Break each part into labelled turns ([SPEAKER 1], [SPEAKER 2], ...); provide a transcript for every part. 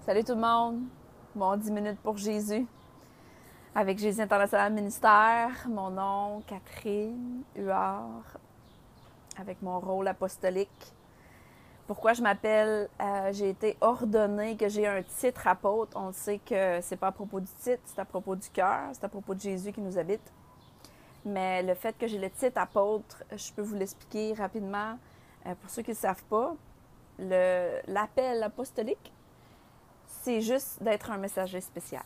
[SPEAKER 1] Salut tout le monde! Mon 10 minutes pour Jésus. Avec Jésus International Ministère, mon nom, Catherine Huard, avec mon rôle apostolique. Pourquoi je m'appelle, j'ai été ordonnée, que j'ai un titre apôtre. On sait que c'est pas à propos du titre, c'est à propos du cœur, c'est à propos de Jésus qui nous habite. Mais le fait que j'ai le titre apôtre, je peux vous l'expliquer rapidement. Pour ceux qui ne savent pas, l'appel apostolique, c'est juste d'être un messager spécial.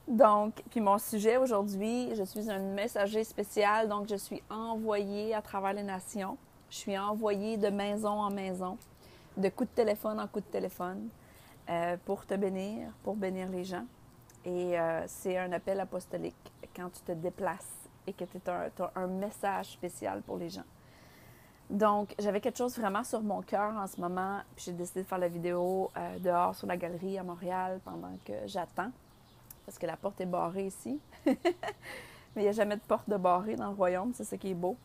[SPEAKER 1] Donc, puis mon sujet aujourd'hui, je suis un messager spécial, donc je suis envoyée à travers les nations. Je suis envoyée de maison en maison, de coup de téléphone en coup de téléphone, pour te bénir, pour bénir les gens. Et c'est un appel apostolique quand tu te déplaces et que tu as un message spécial pour les gens. Donc, j'avais quelque chose vraiment sur mon cœur en ce moment, puis j'ai décidé de faire la vidéo dehors sur la galerie à Montréal pendant que j'attends, parce que la porte est barrée ici. Mais il n'y a jamais de porte de barrée dans le royaume, c'est ce qui est beau.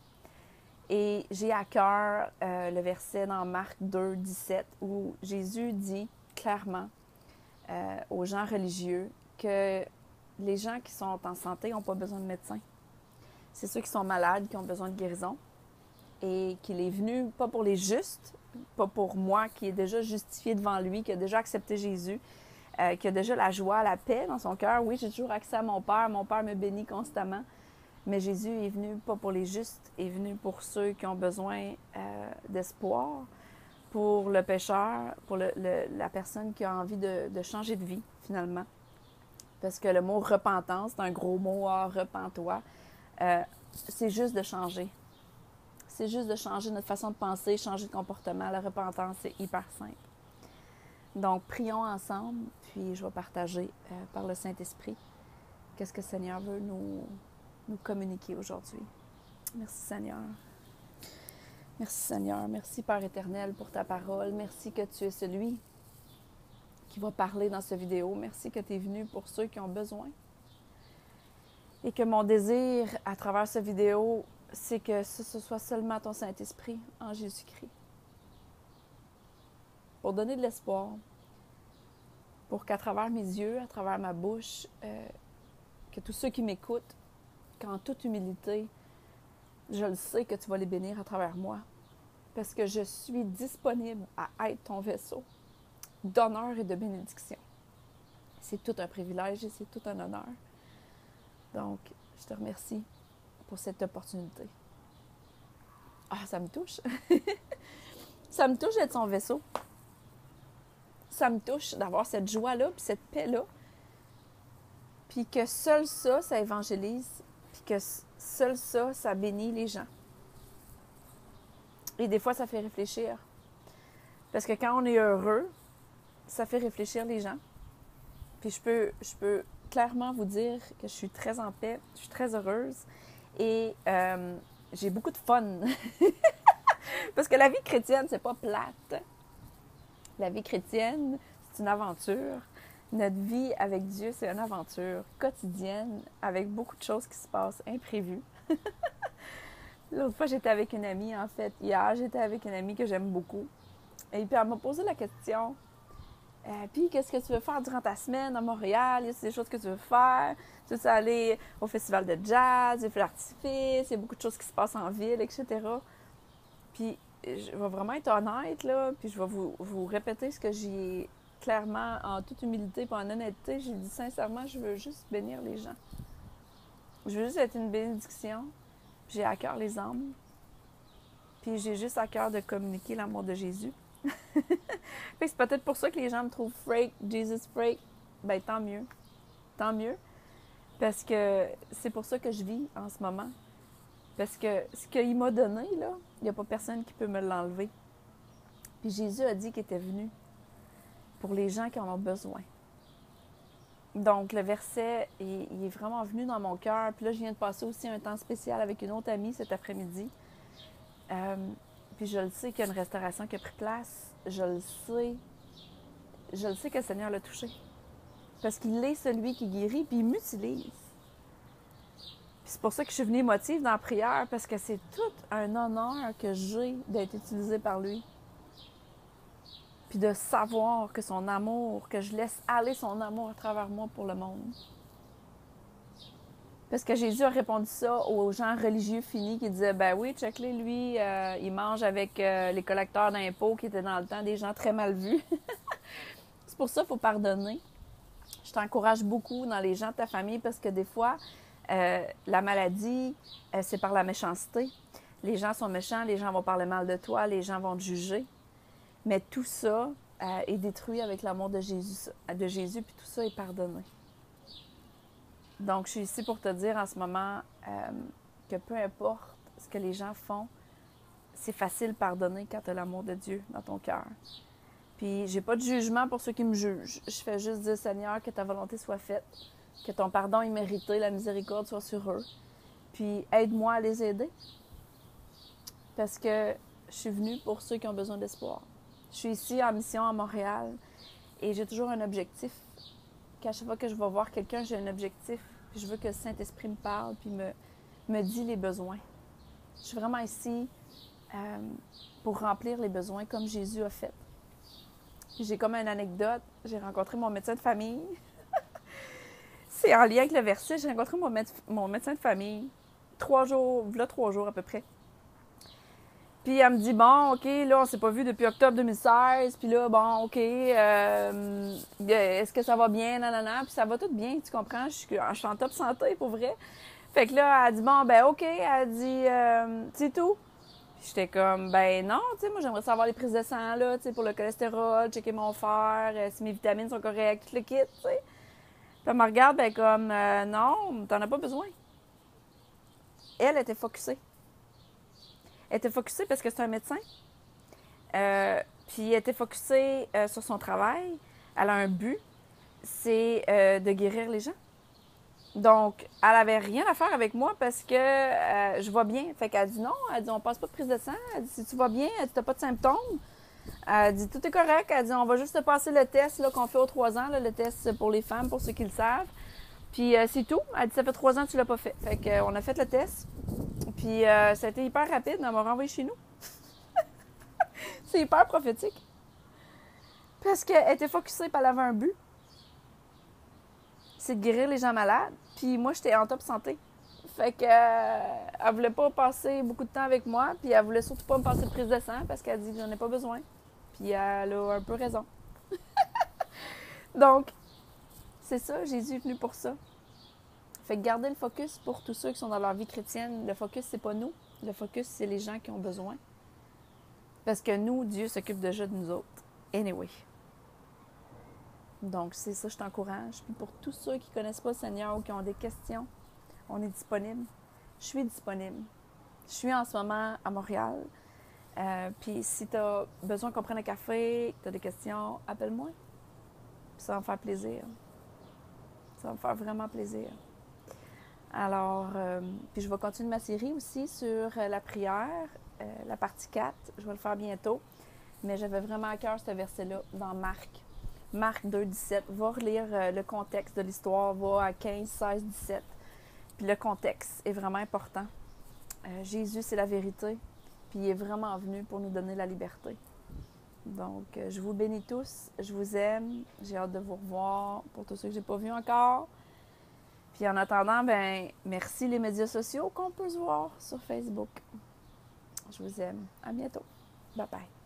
[SPEAKER 1] Et j'ai à cœur le verset dans Marc 2, 17, où Jésus dit clairement aux gens religieux que les gens qui sont en santé n'ont pas besoin de médecin. C'est ceux qui sont malades qui ont besoin de guérison. Et qu'il est venu, pas pour les justes, pas pour moi qui est déjà justifié devant lui, qui a déjà accepté Jésus, qui a déjà la joie, la paix dans son cœur. Oui, j'ai toujours accès à mon Père me bénit constamment. Mais Jésus est venu pas pour les justes, il est venu pour ceux qui ont besoin d'espoir, pour le pécheur, pour la personne qui a envie de changer de vie, finalement. Parce que le mot repentance, c'est un gros mot, repens-toi, c'est juste de changer. C'est juste de changer notre façon de penser, changer de comportement. La repentance, c'est hyper simple. Donc, prions ensemble, puis je vais partager par le Saint-Esprit qu'est-ce que le Seigneur veut nous communiquer aujourd'hui. Merci Seigneur. Merci Seigneur. Merci Père éternel pour ta parole. Merci que tu es celui qui va parler dans cette vidéo. Merci que tu es venu pour ceux qui ont besoin. Et que mon désir à travers cette vidéo, c'est que ce soit seulement ton Saint-Esprit en Jésus-Christ. Pour donner de l'espoir. Pour qu'à travers mes yeux, à travers ma bouche, que tous ceux qui m'écoutent, qu'en toute humilité, je le sais que tu vas les bénir à travers moi. Parce que je suis disponible à être ton vaisseau d'honneur et de bénédiction. C'est tout un privilège et c'est tout un honneur. Donc, je te remercie pour cette opportunité. Ah, ça me touche. Ça me touche d'être son vaisseau. Ça me touche d'avoir cette joie-là, puis cette paix-là. Puis que seul ça, ça évangélise. Puis que seul ça, ça bénit les gens. Et des fois, ça fait réfléchir. Parce que quand on est heureux, ça fait réfléchir les gens. Puis je peux clairement vous dire que je suis très en paix, je suis très heureuse. Et j'ai beaucoup de fun. Parce que la vie chrétienne, c'est pas plate. La vie chrétienne, c'est une aventure. Notre vie avec Dieu, c'est une aventure quotidienne avec beaucoup de choses qui se passent imprévues. L'autre fois, j'étais avec une amie, en fait. Hier, j'étais avec une amie que j'aime beaucoup. Et puis, elle m'a posé la question. Puis, qu'est-ce que tu veux faire durant ta semaine à Montréal? Y a des choses que tu veux faire? Tu veux aller au festival de jazz, des feux d'artifice? Il y a beaucoup de choses qui se passent en ville, etc. Puis, je vais vraiment être honnête, là, puis je vais vous répéter ce que j'ai clairement, en toute humilité et en honnêteté. J'ai dit sincèrement, je veux juste bénir les gens. Je veux juste être une bénédiction. J'ai à cœur les âmes. Puis j'ai juste à cœur de communiquer l'amour de Jésus. C'est peut-être pour ça que les gens me trouvent freak, Jesus freak. Ben tant mieux. Tant mieux. Parce que c'est pour ça que je vis en ce moment. Parce que ce qu'il m'a donné, là, il n'y a pas personne qui peut me l'enlever. Puis Jésus a dit qu'il était venu pour les gens qui en ont besoin. Donc, le verset, il est vraiment venu dans mon cœur. Puis là, je viens de passer aussi un temps spécial avec une autre amie cet après-midi. Puis je le sais qu'il y a une restauration qui a pris place. Je le sais que le Seigneur l'a touché. Parce qu'il est celui qui guérit, puis il m'utilise. Puis c'est pour ça que je suis venue émotive dans la prière, parce que c'est tout un honneur que j'ai d'être utilisée par lui. puis de savoir que son amour, que je laisse aller son amour à travers moi pour le monde. Parce que Jésus a répondu ça aux gens religieux finis qui disaient, ben oui, check-les, lui, il mange avec les collecteurs d'impôts qui étaient dans le temps des gens très mal vus. C'est pour ça qu'il faut pardonner. Je t'encourage beaucoup dans les gens de ta famille parce que des fois, la maladie, c'est par la méchanceté. Les gens sont méchants, les gens vont parler mal de toi, les gens vont te juger. Mais tout ça est détruit avec l'amour de Jésus, puis tout ça est pardonné. Donc, je suis ici pour te dire en ce moment que peu importe ce que les gens font, c'est facile de pardonner quand tu as l'amour de Dieu dans ton cœur. Puis, j'ai pas de jugement pour ceux qui me jugent. Je fais juste dire, Seigneur, que ta volonté soit faite, que ton pardon est mérité, la miséricorde soit sur eux. Puis, aide-moi à les aider. Parce que je suis venue pour ceux qui ont besoin d'espoir. Je suis ici en mission à Montréal et j'ai toujours un objectif. Qu'à chaque fois que je vais voir quelqu'un, j'ai un objectif. Je veux que le Saint-Esprit me parle puis me dit les besoins. Je suis vraiment ici pour remplir les besoins comme Jésus a fait. J'ai comme une anecdote. J'ai rencontré mon médecin de famille. C'est en lien avec le verset. J'ai rencontré mon médecin de famille 3 jours à peu près. Puis elle me dit, bon, OK, là, on s'est pas vu depuis octobre 2016. Puis là, bon, OK, est-ce que ça va bien, nanana? Puis ça va tout bien, tu comprends? Je suis en top santé, pour vrai. Fait que là, elle dit, bon, ben OK. Elle dit, c'est tout. Puis j'étais comme, ben non, tu sais, moi, j'aimerais savoir les prises de sang, là, tu sais, pour le cholestérol, checker mon fer, si mes vitamines sont correctes, tout le kit, tu sais. Puis elle me regarde, ben comme, non, t'en as pas besoin. Elle était focusée. Elle était focusée parce que c'est un médecin. Puis elle était focusée sur son travail. Elle a un but, c'est de guérir les gens. Donc, elle avait rien à faire avec moi parce que je vais bien. Fait qu'elle dit non, elle dit on passe pas de prise de sang. Elle dit si tu vas bien, elle dit t'as pas de symptômes. Elle dit tout est correct. Elle dit on va juste te passer le test là, qu'on fait aux 3 ans, là, le test pour les femmes, pour ceux qui le savent. Puis c'est tout. Elle dit ça fait 3 ans que tu l'as pas fait. Fait qu'on a fait le test. Puis ça a été hyper rapide. Elle m'a renvoyé chez nous. C'est hyper prophétique. Parce qu'elle était focusée et elle avait un but. C'est de guérir les gens malades. Puis moi, j'étais en top santé. Fait que elle voulait pas passer beaucoup de temps avec moi. Puis elle voulait surtout pas me passer de prise de sang parce qu'elle dit que j'en ai pas besoin. Puis elle a un peu raison. Donc, c'est ça, Jésus est venu pour ça. Fait que garder le focus pour tous ceux qui sont dans leur vie chrétienne. Le focus, c'est pas nous. Le focus, c'est les gens qui ont besoin. Parce que nous, Dieu s'occupe déjà de nous autres. Anyway. Donc, c'est ça, je t'encourage. Puis pour tous ceux qui ne connaissent pas le Seigneur ou qui ont des questions, on est disponible. Je suis disponible. Je suis en ce moment à Montréal. Puis si tu as besoin qu'on prenne un café, que tu as des questions, appelle-moi. Puis ça va me faire plaisir. Ça va me faire vraiment plaisir. Alors, puis je vais continuer ma série aussi sur la prière, la partie 4. Je vais le faire bientôt. Mais j'avais vraiment à cœur ce verset-là dans Marc. Marc 2, 17. Va relire le contexte de l'histoire. Va à 15, 16, 17. Puis le contexte est vraiment important. Jésus, c'est la vérité. Puis il est vraiment venu pour nous donner la liberté. Donc, je vous bénis tous. Je vous aime. J'ai hâte de vous revoir pour tous ceux que je n'ai pas vus encore. Puis en attendant, ben merci les médias sociaux qu'on peut se voir sur Facebook. Je vous aime. À bientôt. Bye bye.